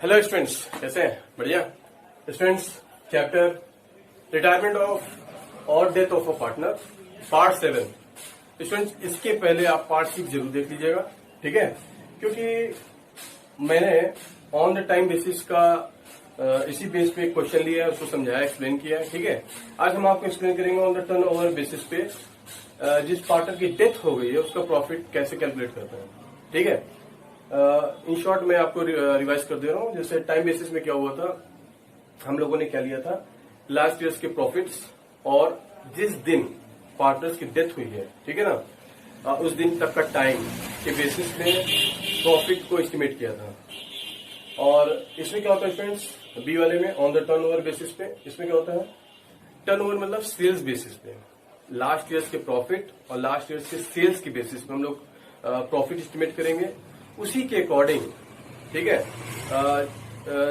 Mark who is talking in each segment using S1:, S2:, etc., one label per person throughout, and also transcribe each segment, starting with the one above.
S1: Hello students, कैसे हैं? बढ़िया स्टूडेंट्स। चैप्टर रिटायरमेंट ऑफ और death of a partner part 7। Students, इसके पहले आप पार्ट 6 जरूर देख लीजिएगा, ठीक है? क्योंकि मैंने ऑन द टाइम बेसिस का इसी बेस पे एक क्वेश्चन लिया है, उसको समझाया, एक्सप्लेन किया है, ठीक है? आज हम आपको एक्सप्लेन करेंगे on the turn over basis पे जिस पार्टनर की डेथ हो गई है उसका प्रॉफिट कैसे कैलकुलेट करते हैं, ठीक है? इन शॉर्ट मैं आपको रिवाइज कर दे रहा हूँ। जैसे टाइम बेसिस में क्या हुआ था, हम लोगों ने क्या लिया था, लास्ट ईयर्स के प्रॉफिट्स और जिस दिन पार्टनर्स की डेथ हुई है, ठीक है ना, उस दिन तक का टाइम के बेसिस में प्रॉफिट को एस्टिमेट किया था। और इसमें क्या होता है स्टूडेंट्स, बी वाले में ऑन द टर्नओवर बेसिस पे, इसमें क्या होता है, टर्नओवर मतलब सेल्स बेसिस पे, लास्ट ईयर्स के प्रॉफिट और लास्ट ईयर्स के सेल्स के बेसिस पे हम लोग प्रॉफिट एस्टिमेट करेंगे। उसी के अकॉर्डिंग, ठीक है,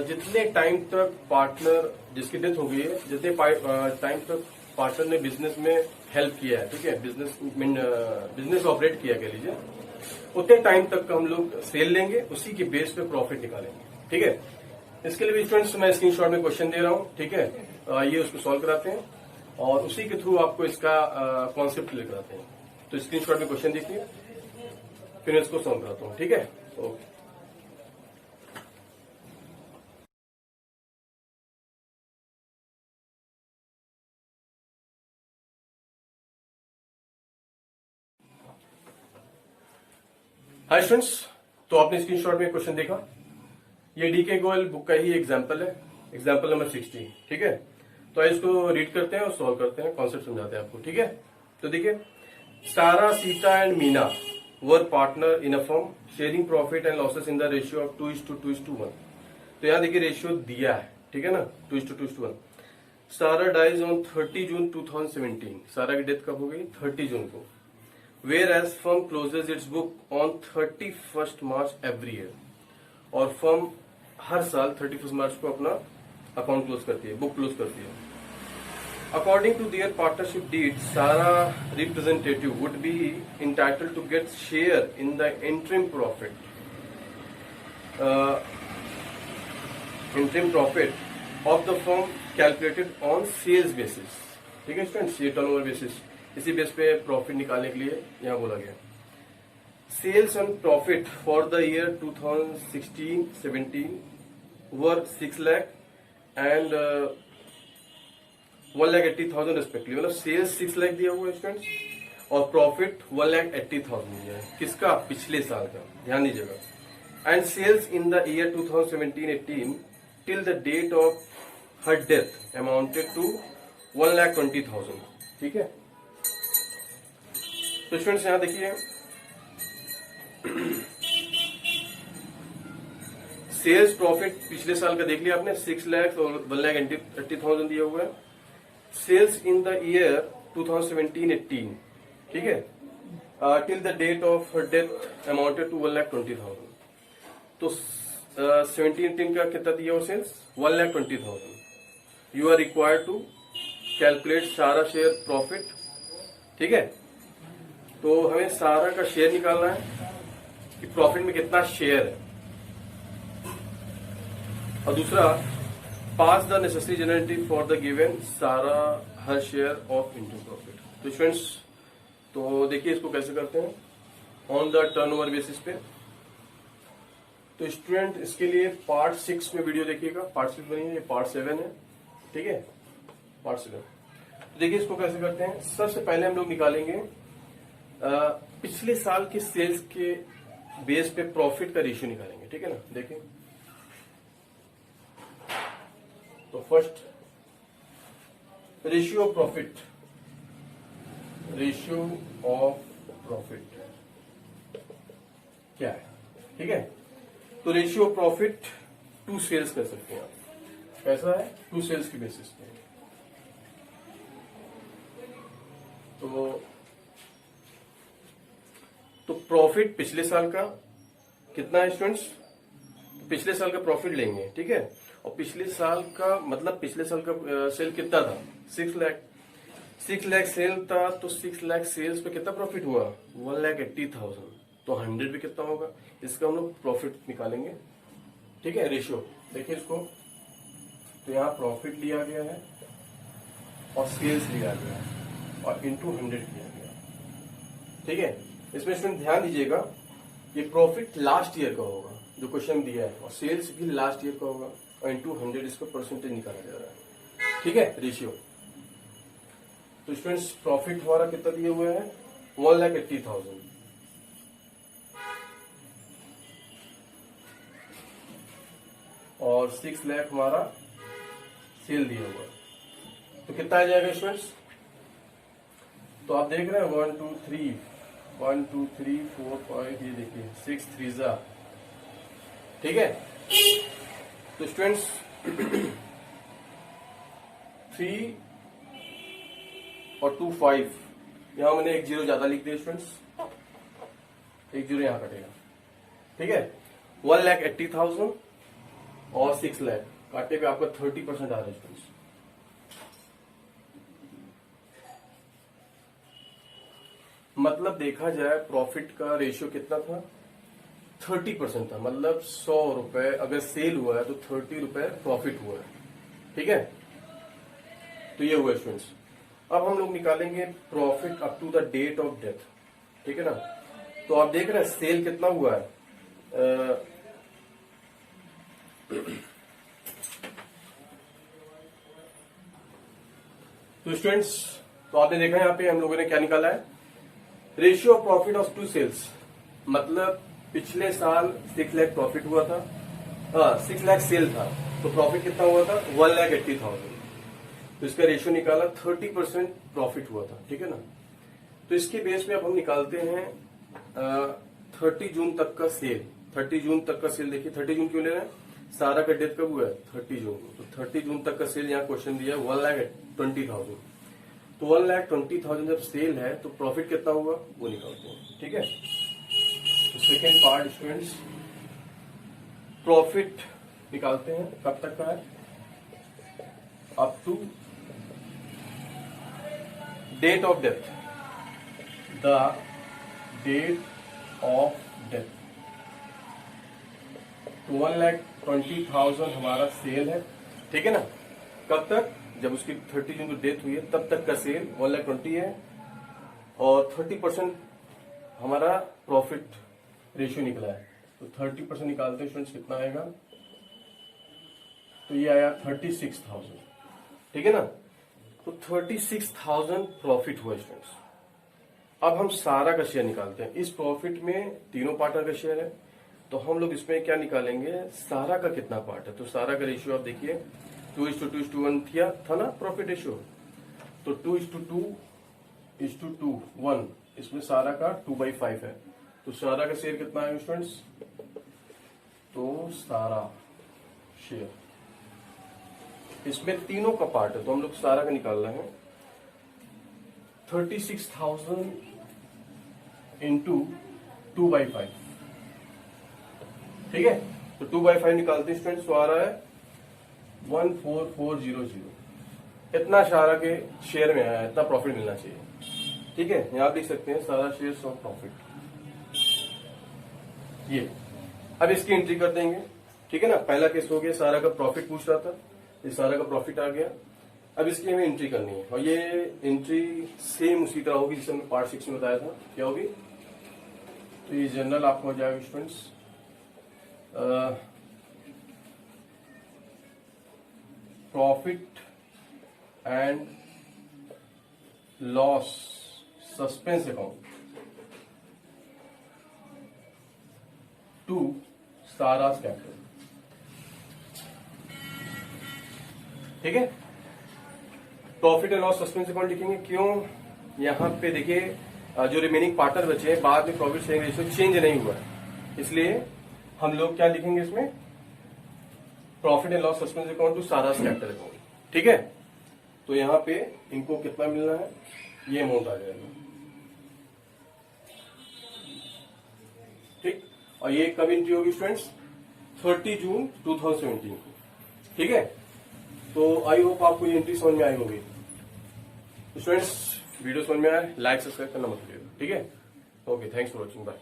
S1: जितने टाइम तक पार्टनर जिसकी डेथ हो गई है, जितने टाइम तक पार्टनर ने बिजनेस में हेल्प किया है, ठीक है, बिजनेस ऑपरेट किया कह लीजिए, उतने टाइम तक का हम लोग सेल लेंगे, उसी के बेस पे प्रॉफिट निकालेंगे, ठीक है? इसके लिए भी स्टूडेंट्स मैं स्क्रीनशॉट में क्वेश्चन दे रहा हूं, ठीक है? ये उसको सॉल्व कराते हैं और उसी के थ्रू आपको इसका कॉन्सेप्ट क्लियर कराते हैं। तो स्क्रीनशॉट में क्वेश्चन देखिए, फिर मैं इसको सॉल्व कराता हूँ, ठीक है? ओके। हाय स्टूडेंट्स, तो आपने स्क्रीनशॉट में क्वेश्चन देखा, ये डीके गोयल बुक का ही एग्जांपल है, एग्जांपल नंबर 60, ठीक है? तो इसको रीड करते हैं और सॉल्व करते हैं, कॉन्सेप्ट समझाते हैं आपको, ठीक है? तो देखिए, सारा, Sita and Meena were partner in a firm sharing profit and losses in the ratio of 2:2:1। तो यहाँ देखिए रेशियो दिया है, ठीक है ना, 2:2:1। सारा डाइज ऑन 30 जून 2017। सारा की डेथ कब हो गई? 30 जून को। Whereas firm closes its book on 31st March every year। और फर्म हर साल 31 मार्च को अपना अकाउंट क्लोज करती है, बुक क्लोज करती है। According to their partnership deed, Sara representative would be entitled to get share in the interim profit of the firm calculated on sales basis। ठीक है स्टूडेंट्स, ये टर्नओवर बेसिस, इसी base पे profit निकालने के लिए यहाँ बोला गया। Sales and profit for the year 2016-17 were 6 lakh and 1,80,000 respectively. मतलब सेल्स 6 लाख दिया हुआ है स्टूडेंट्स और प्रॉफिट 1,80,000 दिया है। किसका? पिछले साल का, ध्यान दीजिएगा। And sales in the year 2017-18 till the date of her death amounted to 1,20,000। ठीक है, तो स्टूडेंट्स यहां देखिए, सेल्स प्रॉफिट पिछले साल का देख लिया आपने, 6 लाख और 1,80,000 दिया हुआ है। सेल्स इन द ईयर 2017-18, ठीक है, till the date of her death amounted to 1,20,000। तो 17-18 का कितना दिया हुआ sales? 1,20,000। You are required to calculate Sara share profit, ठीक है? तो हमें सारा का शेयर निकालना है कि प्रॉफिट में कितना शेयर है, और दूसरा पास the necessary generative for the given सारा हर शेयर ऑफ इनटू प्रॉफिट। तो स्टूडेंट्स, तो देखिए इसको कैसे करते हैं ऑन द टर्नओवर बेसिस पे। तो स्टूडेंट, इसके लिए पार्ट 6 में वीडियो देखिएगा, पार्ट 6 बनी है, ये पार्ट 7 है, ठीक है, पार्ट 7। तो देखिए इसको कैसे करते हैं। सबसे पहले हम लोग निकालेंगे पिछले साल के सेल्स के बेस पे प्रॉफिट का रेशियो निकालेंगे, ठीक है ना। देखिए, तो first ratio of profit, ratio of profit क्या है, ठीक है? तो ratio of profit to sales कर सकते हैं आप। कैसा है? टू सेल्स के बेसिस पे। तो प्रॉफिट पिछले साल का कितना है स्टूडेंट्स? पिछले साल का प्रॉफिट लेंगे, ठीक है, और पिछले साल का मतलब पिछले साल का सेल कितना था? 6 लाख। 6 लाख सेल था, तो 6 लाख सेल्स पे कितना प्रॉफिट हुआ? 1,80,000, तो 100 भी कितना होगा, इसका हम लोग प्रॉफिट निकालेंगे। ठीक है, रेशियो देखिए इसको, तो यहाँ प्रॉफिट लिया गया है और सेल्स लिया गया है और इंटू 100 किया गया। ठीक है, इसमें स्टूडेंट ध्यान दीजिएगा, ये प्रॉफिट लास्ट ईयर का होगा जो क्वेश्चन दिया है, और सेल्स भी लास्ट ईयर का होगा, और इंटू 100 इसका परसेंटेज निकाला जा रहा है। ठीक है, रेशियो। तो स्टूडेंट्स प्रॉफिट हमारा कितना दिए हुए हैं, 1,80,000, और 6 लाख हमारा सेल दिया हुआ। तो कितना आ जाएगा स्टूडेंट्स, तो आप देख रहे हैं 1 2 3 1 2 3 4 5, ये देखिए 6 3 जा। ठीक है, तो स्टूडेंट्स 3 और 2 5, यहां मैंने एक 0 ज्यादा लिख दिया स्टूडेंट्स, एक 0 यहां कटेगा। ठीक है, 1,80,000 और 6 लाख काटे पे आपका 30% आ रहा है स्टूडेंट्स। मतलब देखा जाए प्रॉफिट का रेशियो कितना था, 30% था। मतलब 100 रुपए अगर सेल हुआ है तो 30 रुपए प्रॉफिट हुआ है। ठीक है, तो ये हुआ स्टूडेंट्स। अब हम लोग निकालेंगे profit up to the date of death. ठीक है ना, तो आप देख रहे हैं सेल कितना हुआ है, तो स्टूडेंट्स तो आपने देखा यहाँ पे हम लोगों ने क्या निकाला है, ratio of profit of to sales. मतलब पिछले साल 6 लाख प्रॉफिट हुआ था, 6 लाख सेल था, तो प्रॉफिट कितना हुआ था, 1,80,000। तो इसका रेशियो निकाला, 30% प्रॉफिट हुआ था। ठीक है ना, तो इसके बेस पे अब हम निकालते हैं 30 जून तक का सेल। 30 जून तक का सेल देखिए, 30 जून क्यों ले रहे हैं, सारा का डेट कब हुआ है, 30 जून। तो 30 जून तक का सेल यहाँ क्वेश्चन दिया है 1,20,000। तो 1,20,000 जब सेल है तो प्रॉफिट कितना हुआ वो निकालते हैं। ठीक है, तो सेकेंड पार्ट स्टूडेंट्स, प्रॉफिट निकालते हैं कब तक का है, up to date of death, the date of death. तो 1,20,000 हमारा सेल है। ठीक है ना, कब तक, जब उसकी 30 जून को डेथ हुई है तब तक का सेल 1,20,000 है, और 30% हमारा प्रॉफिट रेशियो निकला है। तो 30% निकालते हैं स्टूडेंट्स, कितना आएगा, तो ये आया 36,000। ठीक है ना, तो 36,000 प्रॉफिट हुआ स्टूडेंट्स। अब हम सारा का शेयर निकालते हैं। इस प्रॉफिट में तीनों पार्टनर का शेयर है, तो हम लोग इसमें क्या निकालेंगे, सारा का कितना पार्ट है। तो सारा का रेशियो आप देखिए 2:2:1 था ना प्रॉफिट रेशियो, तो 2:2:1, इसमें सारा का 2/5 है। तो सारा का शेयर कितना है स्टूडेंट्स, तो सारा शेयर, इसमें तीनों का पार्ट है, तो हम लोग सारा का निकालना है। 36,000 इंटू 2/5। ठीक है, तो 2/5 निकालते हैं स्टूडेंट्स, तो आ रहा है 1,44,000। इतना सारा के शेयर में आया, इतना प्रॉफिट मिलना चाहिए। ठीक है, यहां देख सकते हैं सारा शेयर ऑफ प्रॉफिट, ये। अब इसकी एंट्री कर देंगे। ठीक है ना, पहला केस हो गया, सारा का प्रॉफिट पूछ रहा था, ये सारा का प्रॉफिट आ गया। अब इसकी हमें एंट्री करनी है, और ये एंट्री सेम उसी तरह होगी जिसे हमने पार्ट 6 में बताया था। क्या होगी, तो ये जनरल आपको हो जाएगा students, profit and loss suspense account to सारास कैपिटल। ठीक है, profit and loss suspense account लिखेंगे, क्यों, यहां पे देखिए जो रिमेनिंग पार्टनर बचे हैं, बाद में प्रॉफिट शेयरिंग रेशियो चेंज नहीं हुआ है, इसलिए हम लोग क्या लिखेंगे इसमें, profit and loss suspense account to सारास कैपिटल अकाउंट। ठीक है, तो यहां पे इनको कितना मिलना है, ये अमाउंट आ जाएगा। ठीक, और ये कब एंट्री होगी स्टूडेंट्स, 30 जून 2017 को। ठीक है, तो आई होप आपको ये एंट्री समझ में आई होगी। स्टूडेंट्स वीडियो समझ में आए, लाइक सब्सक्राइब करना मत भूलिएगा। ठीक है, okay, thanks for watching, bye.